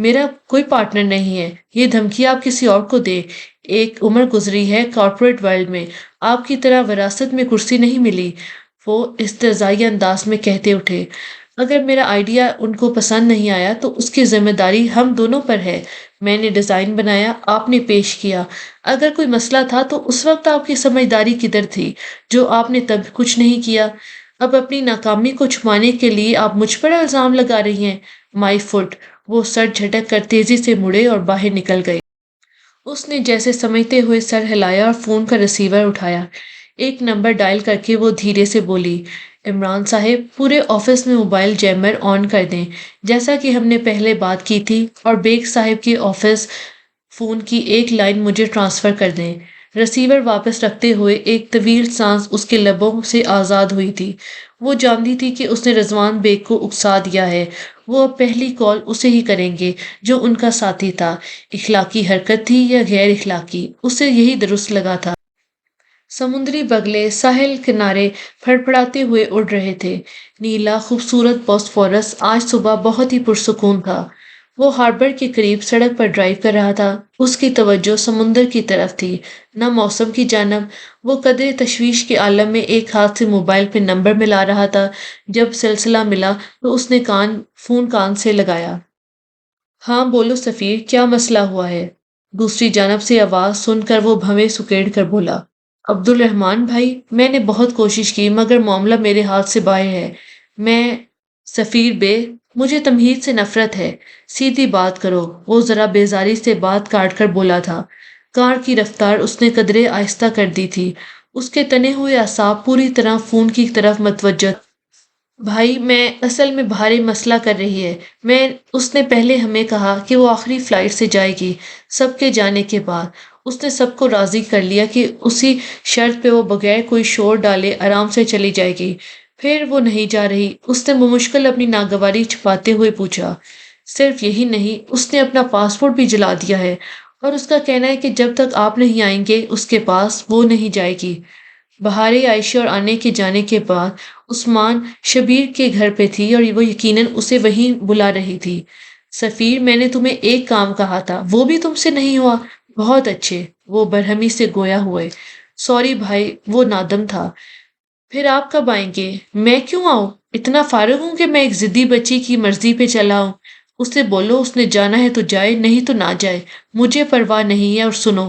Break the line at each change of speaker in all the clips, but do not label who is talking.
میرا کوئی پارٹنر نہیں ہے، یہ دھمکی آپ کسی اور کو دے۔ ایک عمر گزری ہے کارپوریٹ ورلڈ میں، آپ کی طرح وراثت میں کرسی نہیں ملی، وہ استہزائی انداز میں کہتے اٹھے۔ اگر میرا آئیڈیا ان کو پسند نہیں آیا تو اس کی ذمہ داری ہم دونوں پر ہے۔ میں نے ڈیزائن بنایا، آپ نے پیش کیا۔ اگر کوئی مسئلہ تھا تو اس وقت آپ کی سمجھداری کدھر تھی، جو آپ نے تب کچھ نہیں کیا؟ اب اپنی ناکامی کو چھپانے کے لیے آپ مجھ پر الزام لگا رہی ہیں۔ مائی فٹ۔ وہ سر جھٹک کر تیزی سے مڑے اور باہر نکل گئے۔ اس نے جیسے سمجھتے ہوئے سر ہلایا اور فون کا ریسیور اٹھایا۔ ایک نمبر ڈائل کر کے وہ دھیرے سے بولی، عمران صاحب، پورے آفس میں موبائل جیمر آن کر دیں، جیسا کہ ہم نے پہلے بات کی تھی، اور بیگ صاحب کے آفس فون کی ایک لائن مجھے ٹرانسفر کر دیں۔ ریسیور واپس رکھتے ہوئے ایک طویل سانس اس کے لبوں سے آزاد ہوئی تھی۔ وہ جانتی تھی کہ اس نے رضوان بیگ کو اکسا دیا ہے۔ وہ اب پہلی کال اسے ہی کریں گے جو ان کا ساتھی تھا۔ اخلاقی حرکت تھی یا غیر اخلاقی، اسے یہی درست لگا تھا۔ سمندری بگلے ساحل کنارے پھڑپڑاتے ہوئے اڑ رہے تھے۔ نیلا خوبصورت بوسفورس آج صبح بہت ہی پرسکون تھا۔ وہ ہاربر کے قریب سڑک پر ڈرائیو کر رہا تھا۔ اس کی توجہ سمندر کی طرف تھی، نہ موسم کی جانب۔ وہ قدرے تشویش کے عالم میں ایک ہاتھ سے موبائل پہ نمبر ملا رہا تھا۔ جب سلسلہ ملا تو اس نے فون کان سے لگایا۔ ہاں بولو سفیر، کیا مسئلہ ہوا ہے؟ دوسری جانب سے آواز سن کر وہ بھویں سکیڑ کر بولا، عبد الرحمان بھائی، میں نے بہت کوشش کی مگر معاملہ میرے ہاتھ سے باہر ہے۔ میں سفیر بے، مجھے تمہید سے نفرت ہے، سیدھی بات کرو۔ وہ ذرا بیزاری سے بات کاٹ کر بولا تھا۔ کار کی رفتار اس نے قدرے آہستہ کر دی تھی۔ اس کے تنے ہوئے اعصاب پوری طرح فون کی طرف متوجہ۔ بھائی، میں اصل میں بھاری مسئلہ کر رہی ہے۔ اس نے پہلے ہمیں کہا کہ وہ آخری فلائٹ سے جائے گی۔ سب کے جانے کے بعد اس نے سب کو راضی کر لیا کہ اسی شرط پہ وہ بغیر کوئی شور ڈالے آرام سے چلی جائے گی۔ پھر وہ نہیں جا رہی؟ اس نے بمشکل اپنی ناگواری چھپاتے ہوئے پوچھا۔ صرف یہی نہیں، اس نے اپنا پاسپورٹ بھی جلا دیا ہے، اور اس کا کہنا ہے کہ جب تک آپ نہیں آئیں گے اس کے پاس وہ نہیں جائے گی۔ بہارے عائشہ اور آنے کے جانے کے بعد عثمان شبیر کے گھر پہ تھی اور وہ یقیناً اسے وہیں بلا رہی تھی۔ سفیر، میں نے تمہیں ایک کام کہا تھا، وہ بھی تم سے نہیں ہوا؟ بہت اچھے، وہ برہمی سے گویا ہوئے۔ سوری بھائی، وہ نادم تھا۔ پھر آپ کب آئیں گے؟ میں کیوں آؤں؟ اتنا فارغ ہوں کہ میں ایک ضدی بچی کی مرضی پہ چلا ہوں۔ اس سے بولو اس نے جانا ہے تو جائے، نہیں تو نہ جائے، مجھے پرواہ نہیں ہے۔ اور سنو،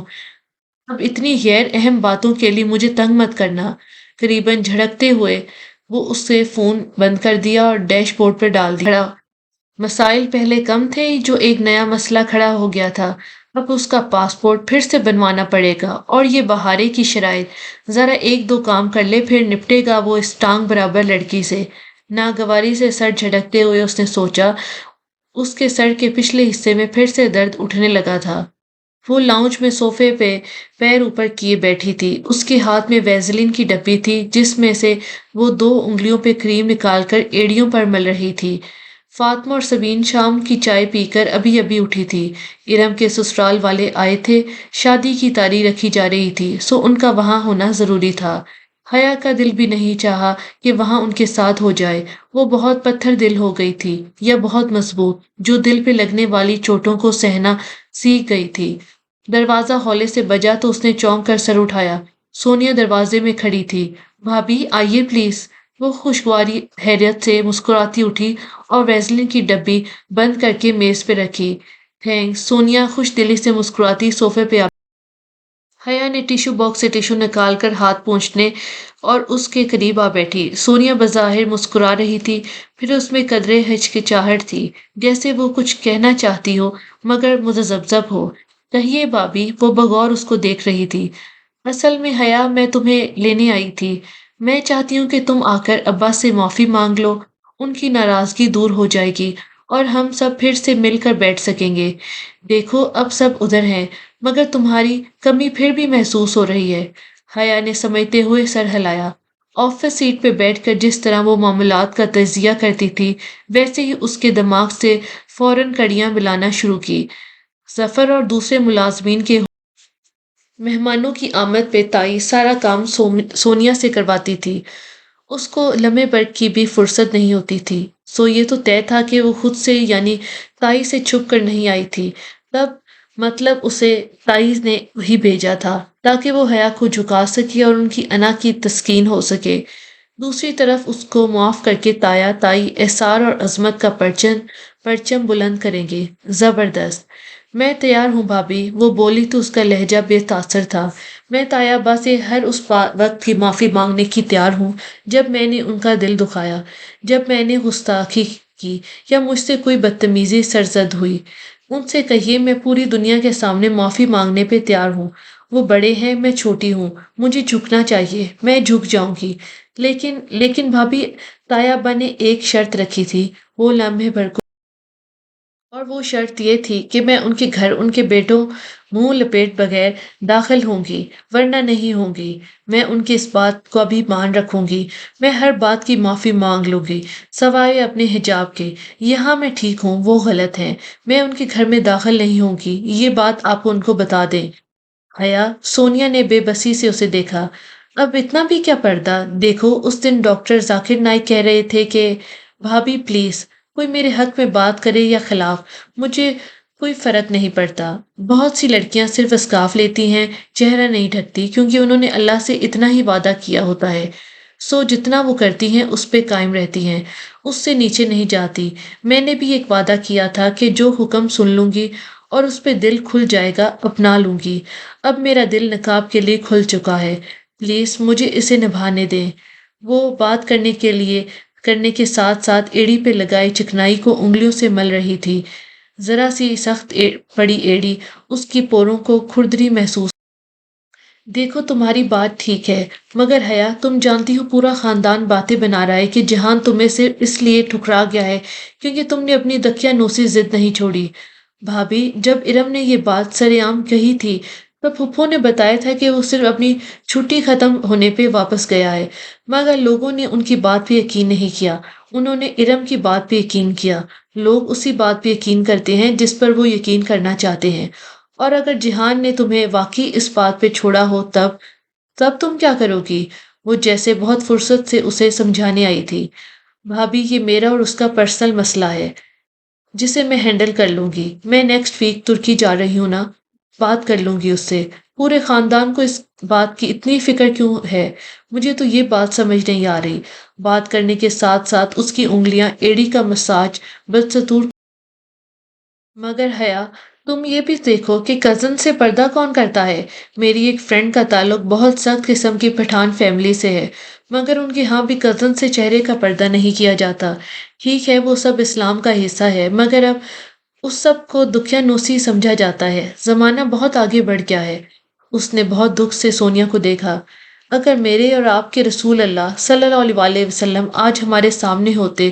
اب اتنی غیر اہم باتوں کے لیے مجھے تنگ مت کرنا۔ قریباً جھڑکتے ہوئے وہ اس سے فون بند کر دیا اور ڈیش بورڈ پر ڈال دیا۔ مسائل پہلے کم تھے، جو ایک نیا مسئلہ کھڑا ہو گیا تھا۔ اب اس کا پاسپورٹ پھر سے بنوانا پڑے گا، اور یہ بہارے کی شرائط۔ ذرا ایک دو کام کر لے، پھر نپٹے گا وہ اس ٹانگ برابر لڑکی سے۔ ناگواری سے سر جھٹکتے ہوئے اس نے سوچا، اس کے سر کے پچھلے حصے میں پھر سے درد اٹھنے لگا تھا۔ وہ لاؤنج میں صوفے پہ پیر اوپر کیے بیٹھی تھی۔ اس کے ہاتھ میں ویزلین کی ڈبی تھی جس میں سے وہ 2 انگلیوں پہ کریم نکال کر ایڑیوں پر مل رہی تھی۔ فاطمہ اور سبین شام کی چائے پی کر ابھی ابھی اٹھی تھی۔ ارم کے سسرال والے آئے تھے، شادی کی تاریخ رکھی جا رہی تھی، سو ان کا وہاں ہونا ضروری تھا۔ حیا کا دل بھی نہیں چاہا کہ وہاں ان کے ساتھ ہو جائے۔ وہ بہت پتھر دل ہو گئی تھی، یا بہت مضبوط، جو دل پہ لگنے والی چوٹوں کو سہنا سیکھ گئی تھی۔ دروازہ ہولے سے بجا تو اس نے چونک کر سر اٹھایا۔ سونیا دروازے میں کھڑی تھی۔ بھابی آئیے پلیز۔ وہ خوشگواری حیرت سے مسکراتی اٹھی اور ویزلین کی ڈبی بند کر کے میز پہ رکھی۔ تھینکس۔ سونیا خوش دلی سے مسکراتی صوفے پہ حیا نے ٹیشو باکس سے ٹیشو نکال کر ہاتھ پونچھنے اور اس کے قریب آ بیٹھی۔ سونیا بظاہر مسکرا رہی تھی، پھر اس میں قدرے ہچکچاہٹ تھی، جیسے وہ کچھ کہنا چاہتی ہو مگر متذبذب ہو۔ کہیے بھابی، وہ بغور اس کو دیکھ رہی تھی۔ اصل میں حیا، میں تمہیں لینے آئی تھی۔ میں چاہتی ہوں کہ تم آ کر ابا سے معافی مانگ لو، ان کی ناراضگی دور ہو جائے گی اور ہم سب پھر سے مل کر بیٹھ سکیں گے۔ دیکھو اب سب ادھر ہیں، مگر تمہاری کمی پھر بھی محسوس ہو رہی ہے۔ حیا نے سمجھتے ہوئے سر ہلایا۔ آفس سیٹ پہ بیٹھ کر جس طرح وہ معاملات کا تجزیہ کرتی تھی، ویسے ہی اس کے دماغ سے فوراً کڑیاں ملانا شروع کی۔ ظفر اور دوسرے ملازمین کے مہمانوں کی آمد پہ تائی سارا کام سونیا سے کرواتی تھی۔ اس کو لمحے بھر کی بھی فرصت نہیں ہوتی تھی۔ سو یہ تو طے تھا کہ وہ خود سے یعنی تائی سے چھپ کر نہیں آئی تھی۔ تب مطلب اسے تائی نے ہی بھیجا تھا تاکہ وہ حیا کو جھکا سکے اور ان کی انا کی تسکین ہو سکے۔ دوسری طرف اس کو معاف کر کے تایا تائی احسار اور عظمت کا پرچم بلند کریں گے۔ زبردست! میں تیار ہوں بھابھی، وہ بولی تو اس کا لہجہ بے تاثر تھا۔ میں تایابا سے ہر اس وقت کی معافی مانگنے کی تیار ہوں جب میں نے ان کا دل دکھایا، جب میں نے گستاخی کی یا مجھ سے کوئی بدتمیزی سرزد ہوئی۔ ان سے کہیے میں پوری دنیا کے سامنے معافی مانگنے پہ تیار ہوں۔ وہ بڑے ہیں، میں چھوٹی ہوں، مجھے جھکنا چاہیے، میں جھک جاؤں گی۔ لیکن بھابھی، تایابا نے ایک شرط رکھی تھی۔ وہ لمحے بھر کو اور وہ شرط یہ تھی کہ میں ان کے گھر ان کے بیٹوں منہ لپیٹ بغیر داخل ہوں گی، ورنہ نہیں ہوں گی۔ میں ان کی اس بات کو بھی مان رکھوں گی۔ میں ہر بات کی معافی مانگ لوں گی سوائے اپنے حجاب کے۔ یہاں میں ٹھیک ہوں، وہ غلط ہیں۔ میں ان کے گھر میں داخل نہیں ہوں گی، یہ بات آپ ان کو بتا دیں۔ حیا، سونیا نے بے بسی سے اسے دیکھا۔ اب اتنا بھی کیا پردہ؟ دیکھو، اس دن ڈاکٹر ذاکر نائک کہہ رہے تھے کہ بھابھی پلیز، کوئی میرے حق میں بات کرے یا خلاف، مجھے کوئی فرق نہیں پڑتا۔ بہت سی لڑکیاں صرف اسکارف لیتی ہیں، چہرہ نہیں ڈھکتی، کیونکہ انہوں نے اللہ سے اتنا ہی وعدہ کیا ہوتا ہے۔ سو جتنا وہ کرتی ہیں اس پہ قائم رہتی ہیں، اس سے نیچے نہیں جاتی۔ میں نے بھی ایک وعدہ کیا تھا کہ جو حکم سن لوں گی اور اس پہ دل کھل جائے گا اپنا لوں گی۔ اب میرا دل نقاب کے لیے کھل چکا ہے، پلیز مجھے اسے نبھانے دیں۔ وہ بات کرنے کے ساتھ ساتھ ایڑی پہ لگائی چکنائی کو انگلیوں سے مل رہی تھی۔ ذرا سی سخت پڑی ایڑی اس کی پوروں کو کھردری محسوس۔ دیکھو تمہاری بات ٹھیک ہے، مگر حیا، تم جانتی ہو پورا خاندان باتیں بنا رہا ہے کہ جہان تمہیں صرف اس لیے ٹھکرا گیا ہے کیونکہ تم نے اپنی دقیانوسی ضد نہیں چھوڑی۔ بھابھی، جب ارم نے یہ بات سرعام کہی تھی تب پھپھو نے بتایا تھا کہ وہ صرف اپنی چھٹی ختم ہونے پہ واپس گیا ہے، مگر لوگوں نے ان کی بات پہ یقین نہیں کیا۔ انہوں نے ارم کی بات پہ یقین کیا۔ لوگ اسی بات پہ یقین کرتے ہیں جس پر وہ یقین کرنا چاہتے ہیں، اور اگر جہان نے تمہیں واقعی اس بات پہ چھوڑا ہو تب تم کیا کرو گی؟ وہ جیسے بہت فرصت سے اسے سمجھانے آئی تھی۔ بھابھی، یہ میرا اور اس کا پرسنل مسئلہ ہے جسے میں ہینڈل کر لوں گی۔ میں نیکسٹ ویک ترکی جا رہی ہوں نا، بات کر لوں گی اس سے۔ پورے خاندان کو اس بات کی اتنی فکر کیوں ہے؟ مجھے تو یہ بات سمجھ نہیں آ رہی۔ بات کرنے کے ساتھ ساتھ اس کی انگلیاں ایڑی کا مساج بدستور۔ مگر حیا، تم یہ بھی دیکھو کہ کزن سے پردہ کون کرتا ہے۔ میری ایک فرینڈ کا تعلق بہت سخت قسم کی پٹھان فیملی سے ہے، مگر ان کے ہاں بھی کزن سے چہرے کا پردہ نہیں کیا جاتا۔ ٹھیک ہے، وہ سب اسلام کا حصہ ہے، مگر اب اس سب کو دقیانوسی سمجھا جاتا ہے۔ زمانہ بہت آگے بڑھ گیا ہے۔ اس نے بہت دکھ سے سونیا کو دیکھا۔ اگر میرے اور آپ کے رسول اللہ صلی اللہ علیہ وسلم آج ہمارے سامنے ہوتے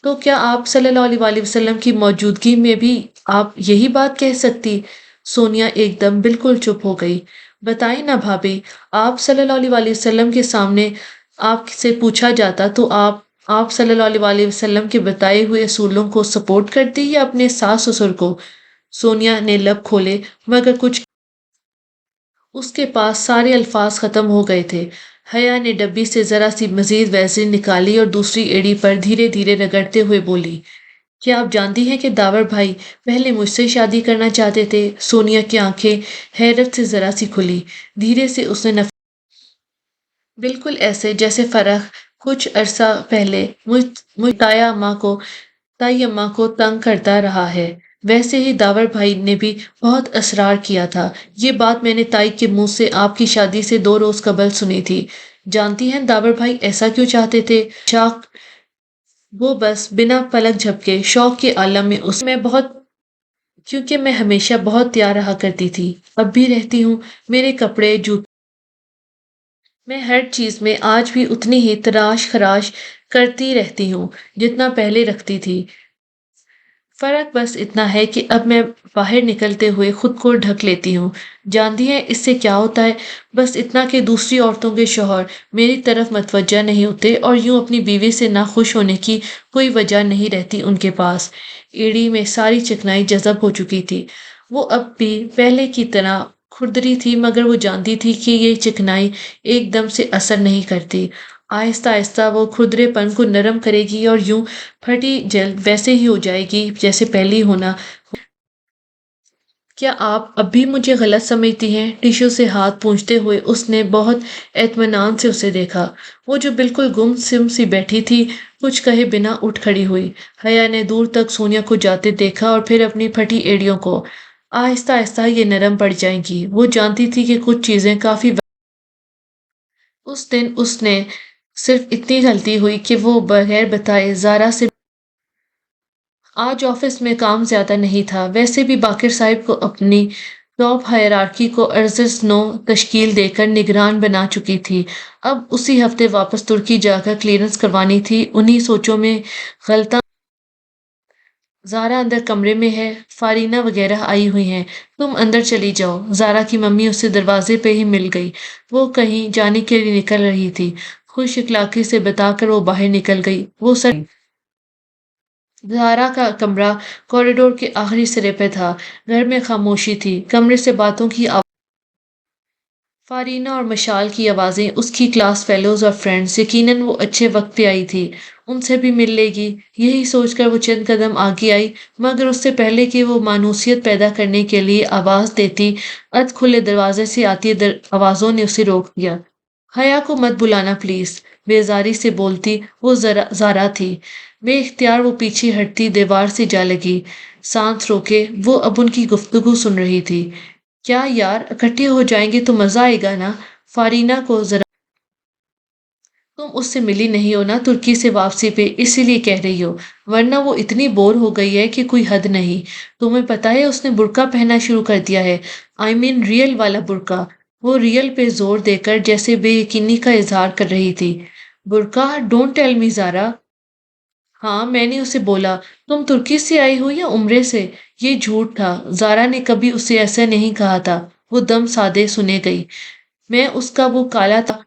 تو کیا آپ صلی اللہ علیہ وسلم کی موجودگی میں بھی آپ یہی بات کہہ سکتی؟ سونیا ایک دم بالکل چپ ہو گئی۔ بتائیں نا بھابھی، آپ صلی اللہ علیہ وسلم کے سامنے آپ سے پوچھا جاتا تو آپ صلی اللہ علیہ وسلم کے بتائے ہوئے اصولوں کو سپورٹ کرتی یا اپنے ساس سسر کو؟ سونیا نے لب کھولے مگر کچھ اس کے پاس سارے الفاظ ختم ہو گئے تھے۔ حیا نے ڈبی سے ذرا سی مزید ویسلین نکالی اور دوسری ایڑی پر دھیرے دھیرے رگڑتے ہوئے بولی، کیا آپ جانتی ہیں کہ داور بھائی پہلے مجھ سے شادی کرنا چاہتے تھے؟ سونیا کی آنکھیں حیرت سے ذرا سی کھلی۔ دھیرے سے اس نے بالکل ایسے جیسے فرح کچھ عرصہ پہلے مجھ تائی اماں کو تنگ کرتا رہا ہے، ویسے ہی داور بھائی نے بھی بہت اصرار کیا تھا۔ یہ بات میں نے تائی کے منہ سے آپ کی شادی سے 2 روز قبل سنی تھی۔ جانتی ہیں داور بھائی ایسا کیوں چاہتے تھے؟ وہ بس بنا پلک جھپکے شوق کے عالم میں کیونکہ میں ہمیشہ بہت تیار رہا کرتی تھی، اب بھی رہتی ہوں۔ میرے کپڑے، جوتے، میں ہر چیز میں آج بھی اتنی ہی تراش خراش کرتی رہتی ہوں جتنا پہلے رکھتی تھی۔ فرق بس اتنا ہے کہ اب میں باہر نکلتے ہوئے خود کو ڈھک لیتی ہوں۔ جانتی ہیں اس سے کیا ہوتا ہے؟ بس اتنا کہ دوسری عورتوں کے شوہر میری طرف متوجہ نہیں ہوتے اور یوں اپنی بیوی سے ناخوش ہونے کی کوئی وجہ نہیں رہتی ان کے پاس۔ ایڑی میں ساری چکنائی جذب ہو چکی تھی۔ وہ اب بھی پہلے کی طرح کھردری تھی، مگر وہ جانتی تھی کہ یہ چکنائی ایک دم سے اثر نہیں کرتی آہستہ آہستہ وہ کھردرے پن کو نرم کرے گی اور یوں پھٹی جلد ویسے ہی ہو جائے گی جیسے پہلی ہونا۔ کیا آپ اب بھی مجھے غلط سمجھتی ہیں؟ ٹیشو سے ہاتھ پونچھتے ہوئے اس نے بہت اطمینان سے اسے دیکھا۔ وہ جو بالکل گم سم سی بیٹھی تھی، کچھ کہے بنا اٹھ کھڑی ہوئی۔ حیا نے دور تک سونیا کو جاتے دیکھا اور پھر اپنی پھٹی ایڑیوں کو۔ آہستہ آہستہ یہ نرم پڑ جائیں گی۔ وہ جانتی تھی کہ کچھ چیزیں کافی اس دن اس نے صرف اتنی غلطی ہوئی کہ وہ بغیر بتائے زارا سے آج آفس میں کام زیادہ نہیں تھا، ویسے بھی باقر صاحب کو اپنی ٹاپ ہائرارکی کو ارزس نو تشکیل دے کر نگران بنا چکی تھی۔ اب اسی ہفتے واپس ترکی جا کر کلیئرنس کروانی تھی۔ انہی سوچوں میں غلطاں زارا اندر کمرے میں ہے، فارینہ وغیرہ آئی ہوئی ہیں، تم اندر چلی جاؤ۔ زارا کی ممی اسے دروازے پہ ہی مل گئی۔ وہ کہیں جانے کے لیے نکل رہی تھی۔ خوش اخلاقی سے بتا کر وہ باہر نکل گئی۔ وہ سر زارا کا کمرہ کوریڈور کے آخری سرے پہ تھا۔ گھر میں خاموشی تھی، کمرے سے باتوں کی فارینہ اور مشال کی آوازیں، اس کی کلاس فیلوز اور فرینڈز۔ یقیناً وہ اچھے وقت پہ آئی تھی، ان سے بھی مل لے گی۔ یہی سوچ کر وہ چند قدم آگے آئی، مگر اس سے پہلے کہ وہ مانوسیت پیدا کرنے کے لیے آواز دیتی، ادھ کھلے دروازے سے آتی آوازوں نے اسے روک دیا۔ حیا کو مت بلانا پلیز، بیزاری سے بولتی وہ زارا تھی۔ بے اختیار وہ پیچھے ہٹتی دیوار سے جا لگی، سانس روکے وہ اب ان کی گفتگو سن رہی تھی۔ کیا یار، اکٹھے ہو جائیں گے تو مزہ آئے گا نا؟ فارینہ کو ذرا تم اس سے ملی نہیں ہو نا ترکی سے واپسی پہ، اسی لیے کہہ رہی ہو، ورنہ وہ اتنی بور ہو گئی ہے کہ کوئی حد نہیں۔ تمہیں پتا ہے اس نے برقع پہننا شروع کر دیا ہے، آئی مین ریئل والا برقع۔ وہ ریئل پہ زور دے کر جیسے بے یقینی کا اظہار کر رہی تھی۔ برقع؟ ڈونٹ ٹیل می زارا۔ ہاں، میں نے اسے بولا تم ترکی سے آئی ہو یا عمرے سے؟ یہ جھوٹ تھا، زارا نے کبھی اسے ایسا نہیں کہا تھا۔ وہ دم سادے سنے گئی۔ میں اس کا وہ کالا تھا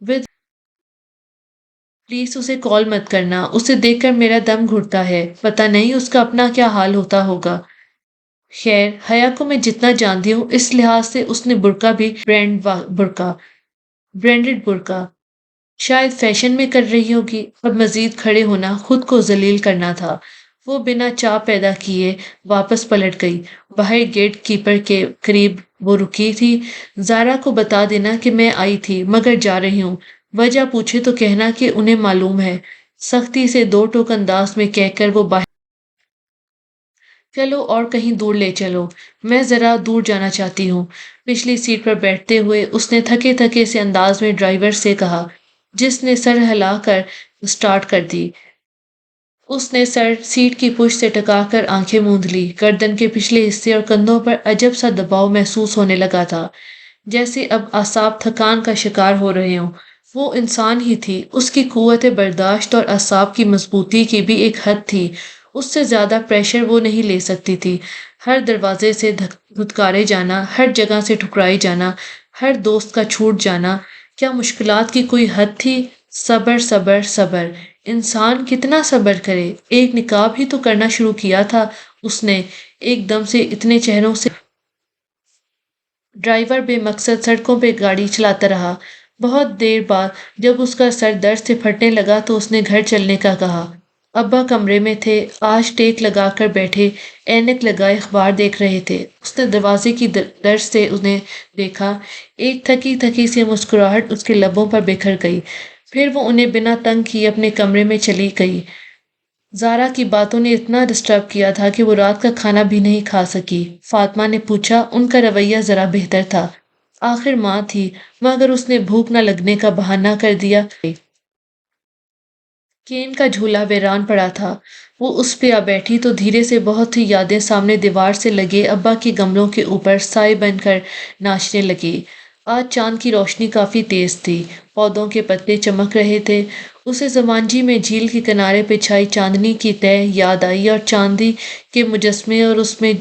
ود پلیز اسے کال مت کرنا، اسے دیکھ کر میرا دم گھٹتا ہے، پتہ نہیں اس کا اپنا کیا حال ہوتا ہوگا۔ خیر، حیا کو میں جتنا جانتی ہوں اس لحاظ سے اس نے برقع بھی برانڈڈ برقع شاید فیشن میں کر رہی ہوگی۔ اب مزید کھڑے ہونا خود کو ذلیل کرنا تھا۔ وہ بنا چاہ پیدا کیے واپس پلٹ گئی۔ باہر گیٹ کیپر کے قریب وہ رکی تھی۔ زارا کو بتا دینا کہ میں آئی تھی مگر جا رہی ہوں، وجہ پوچھے تو کہنا کہ انہیں معلوم ہے۔ سختی سے دو ٹوک انداز میں کہہ کر وہ باہر چلو اور کہیں دور لے چلو، میں ذرا دور جانا چاہتی ہوں۔ پچھلی سیٹ پر بیٹھتے ہوئے اس نے تھکے تھکے سے انداز میں ڈرائیور سے کہا، جس نے سر ہلا کر سٹارٹ کر دی۔ اس نے سر سیٹ کی پشت سے ٹکا کر آنکھیں موند لی۔ گردن کے پچھلے حصے اور کندھوں پر عجب سا دباؤ محسوس ہونے لگا تھا، جیسے اب اعصاب تھکان کا شکار ہو رہے ہوں۔ وہ انسان ہی تھی، اس کی قوت برداشت اور اعصاب کی مضبوطی کی بھی ایک حد تھی۔ اس سے زیادہ پریشر وہ نہیں لے سکتی تھی۔ ہر دروازے سے دھتکارے جانا، ہر جگہ سے ٹھکرائے جانا، ہر دوست کا چھوٹ جانا، کیا مشکلات کی کوئی حد تھی؟ صبر صبر صبر، انسان کتنا صبر کرے؟ ایک نکاب ہی تو کرنا شروع کیا تھا اس نے، ایک دم سے اتنے چہروں سے۔ ڈرائیور بے مقصد سڑکوں پہ گاڑی چلاتا رہا۔ بہت دیر بعد جب اس کا سر درد سے پھٹنے لگا تو اس نے گھر چلنے کا کہا۔ ابا کمرے میں تھے، آج ٹیک لگا کر بیٹھے، اینک لگائے اخبار دیکھ رہے تھے۔ اس نے دروازے کی درز سے انہیں دیکھا۔ ایک تھکی تھکی سی مسکراہٹ اس کے لبوں پر بکھر گئی، پھر وہ انہیں بنا تنگ کیے اپنے کمرے میں چلی گئی۔ زارا کی باتوں نے اتنا ڈسٹرب کیا تھا کہ وہ رات کا کھانا بھی نہیں کھا سکی۔ فاطمہ نے پوچھا، ان کا رویہ ذرا بہتر تھا؟ آخر ماں تھی، مگر اس نے بھوک نہ لگنے کا بہانہ کر دیا۔ کین کا جھولا ویران پڑا تھا۔ وہ اس پہ آ بیٹھی تو دھیرے سے بہت سی یادیں سامنے دیوار سے لگے ابا کے گملوں کے اوپر سائے بن کر ناچنے لگی۔ آج چاند کی روشنی کافی تیز تھی، پودوں کے پتے چمک رہے تھے۔ اسے زمانجی میں جھیل کے کنارے پہ چھائی چاندنی کی تہ یاد آئی اور چاندی کے مجسمے اور اس میں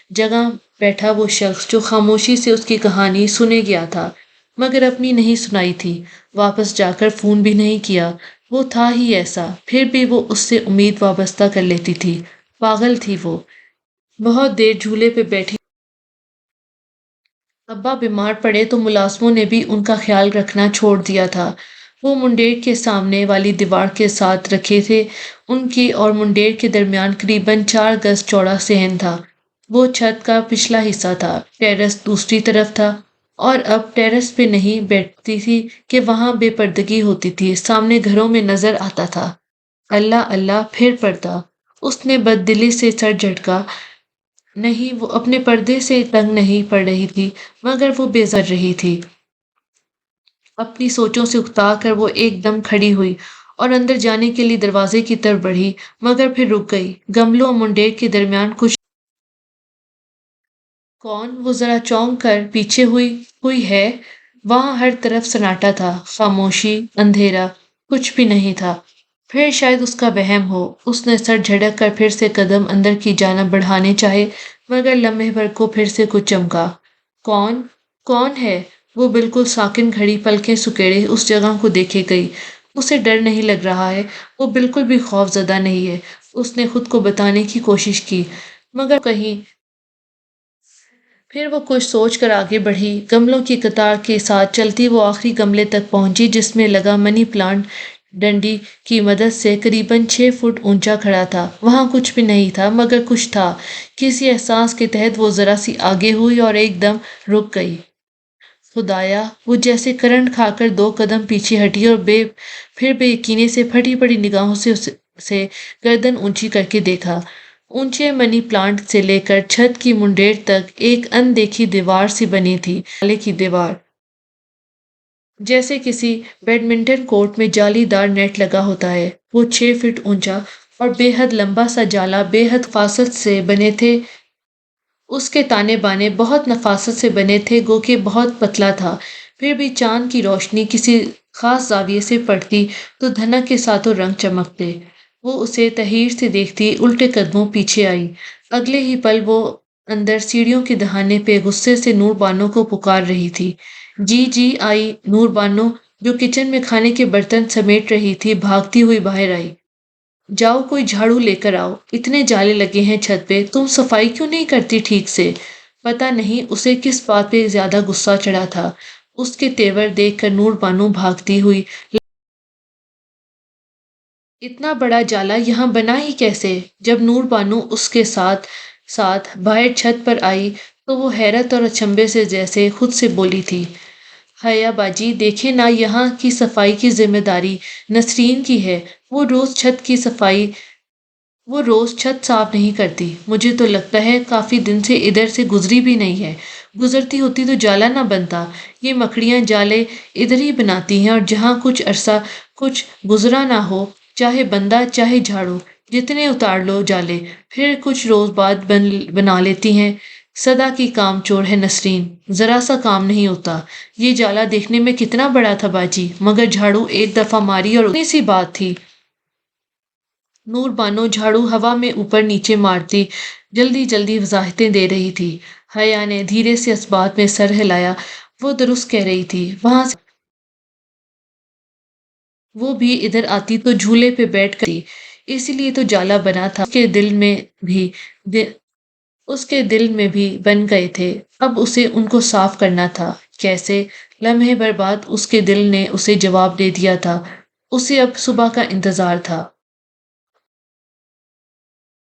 جگہ بیٹھا وہ شخص جو خاموشی سے اس کی کہانی سنے گیا تھا مگر اپنی نہیں سنائی تھی، واپس جا کر فون بھی نہیں کیا۔ وہ تھا ہی ایسا، پھر بھی وہ اس سے امید وابستہ کر لیتی تھی۔ پاگل تھی وہ۔ بہت دیر جھولے پہ بیٹھی ابا بیمار پڑے تو ملازموں نے بھی ان کا خیال رکھنا چھوڑ دیا تھا۔ وہ منڈیر کے سامنے والی دیوار کے ساتھ رکھے تھے۔ ان کی اور منڈیر کے درمیان قریباً 4 گز چوڑا صحن تھا۔ وہ چھت کا پچھلا حصہ تھا، ٹیرس دوسری طرف تھا، اور اب ٹیرس پہ نہیں بیٹھتی تھی کہ وہاں بے پردگی ہوتی تھی، سامنے گھروں میں نظر آتا تھا۔ اللہ اللہ پھر پردہ۔ اس نے بد دلی سے سر جھٹکا۔ نہیں، وہ اپنے پردے سے تنگ نہیں پڑ رہی تھی، مگر وہ بیزار رہی تھی۔ اپنی سوچوں سے اکتا کر وہ ایک دم کھڑی ہوئی اور اندر جانے کے لیے دروازے کی طرف بڑھی، مگر پھر رک گئی۔ گملوں اور منڈیر کے درمیان کچھ کون؟ وہ ذرا چونک کر پیچھے ہوئی۔ کوئی ہے؟ وہاں ہر طرف سناٹا تھا، خاموشی، اندھیرا، کچھ بھی نہیں تھا۔ پھر شاید اس کا وہم ہو۔ اس نے سر جھٹک کر پھر سے قدم اندر کی جانب بڑھانے چاہے، مگر لمحے بھر کو پھر سے کچھ چمکا۔ کون؟ کون ہے؟ وہ بالکل ساکن کھڑی، پلکیں سکیڑے اس جگہ کو دیکھے گئی۔ اسے ڈر نہیں لگ رہا ہے، وہ بالکل بھی خوف زدہ نہیں ہے۔ اس نے خود کو بتانے کی کوشش کی، مگر کہیں پھر وہ کچھ سوچ کر آگے بڑھی۔ گملوں کی قطار کے ساتھ چلتی وہ آخری گملے تک پہنچی جس میں لگا منی پلانٹ ڈنڈی کی مدد سے قریباً 6 فٹ اونچا کھڑا تھا۔ وہاں کچھ بھی نہیں تھا، مگر کچھ تھا۔ کسی احساس کے تحت وہ ذرا سی آگے ہوئی اور ایک دم رک گئی۔ خدایا! وہ جیسے کرنٹ کھا کر 2 قدم پیچھے ہٹی اور پھر بے یقینی سے پھٹی پڑی نگاہوں سے اسے گردن اونچی کر کے دیکھا۔ اونچے منی پلانٹ سے لے کر چھت کی منڈیر تک ایک ان دیکھی دیوار سی بنی تھی، جالے کی دیوار، جیسے کسی بیڈمنٹن کورٹ میں جالی دار نیٹ لگا ہوتا ہے۔ وہ 6 فٹ اونچا اور بے حد لمبا سا جالا بے حد نفاست سے بنے تھے۔ اس کے تانے بانے بہت نفاست سے بنے تھے، گو کہ بہت پتلا تھا۔ پھر بھی چاند کی روشنی کسی خاص زاویے سے پڑتی تو دھنک کے ساتوں رنگ چمکتے۔ وہ اسے تحیر سے دیکھتی الٹے قدموں پیچھے آئی۔ اگلے ہی پل وہ اندر سیڑھیوں کے دہانے پہ غصے سے نور بانو کو پکار رہی تھی۔ جی جی آئی نور بانو، جو کچن میں کھانے کے برتن سمیٹ رہی تھی، بھاگتی ہوئی باہر آئی۔ جاؤ کوئی جھاڑو لے کر آؤ، اتنے جالے لگے ہیں چھت پہ، تم صفائی کیوں نہیں کرتی ٹھیک سے؟ پتہ نہیں اسے کس بات پہ زیادہ غصہ چڑھا تھا۔ اس کے تیور دیکھ کر نور بانو بھاگتی ہوئی، اتنا بڑا جالا یہاں بنا ہی کیسے؟ جب نور بانو اس کے ساتھ ساتھ باہر چھت پر آئی تو وہ حیرت اور اچنبھے سے جیسے خود سے بولی تھی، حیا باجی دیکھیں نا، یہاں کی صفائی کی ذمہ داری نسرین کی ہے۔ وہ روز چھت صاف نہیں کرتی۔ مجھے تو لگتا ہے کافی دن سے ادھر سے گزری بھی نہیں ہے۔ گزرتی ہوتی تو جالا نہ بنتا۔ یہ مکڑیاں جالے ادھر ہی بناتی ہیں، اور جہاں کچھ عرصہ کچھ گزرا نہ ہو، چاہے بندہ چاہے جھاڑو، جتنے اتار لو جالے، پھر کچھ روز بعد بنا لیتی ہیں۔ سدا کی کام چور ہے نسرین، ذرا سا کام نہیں ہوتا۔ یہ جالا دیکھنے میں کتنا بڑا تھا باجی، مگر جھاڑو ایک دفعہ ماری اور اتنی سی بات تھی۔ نور بانو جھاڑو ہوا میں اوپر نیچے مارتی جلدی جلدی وضاحتیں دے رہی تھی۔ حیا نے دھیرے سے اس بات میں سر ہلایا۔ وہ درست کہہ رہی تھی، وہاں سے وہ بھی ادھر آتی تو جھولے پہ بیٹھ کر آتی، اسی لیے تو جالا بنا تھا۔ اس کے دل میں بھی بن گئے تھے، اب اسے ان کو صاف کرنا تھا۔ کیسے؟ لمحے بھر بعد اس کے دل نے اسے جواب دے دیا تھا۔ اسے اب صبح کا انتظار تھا۔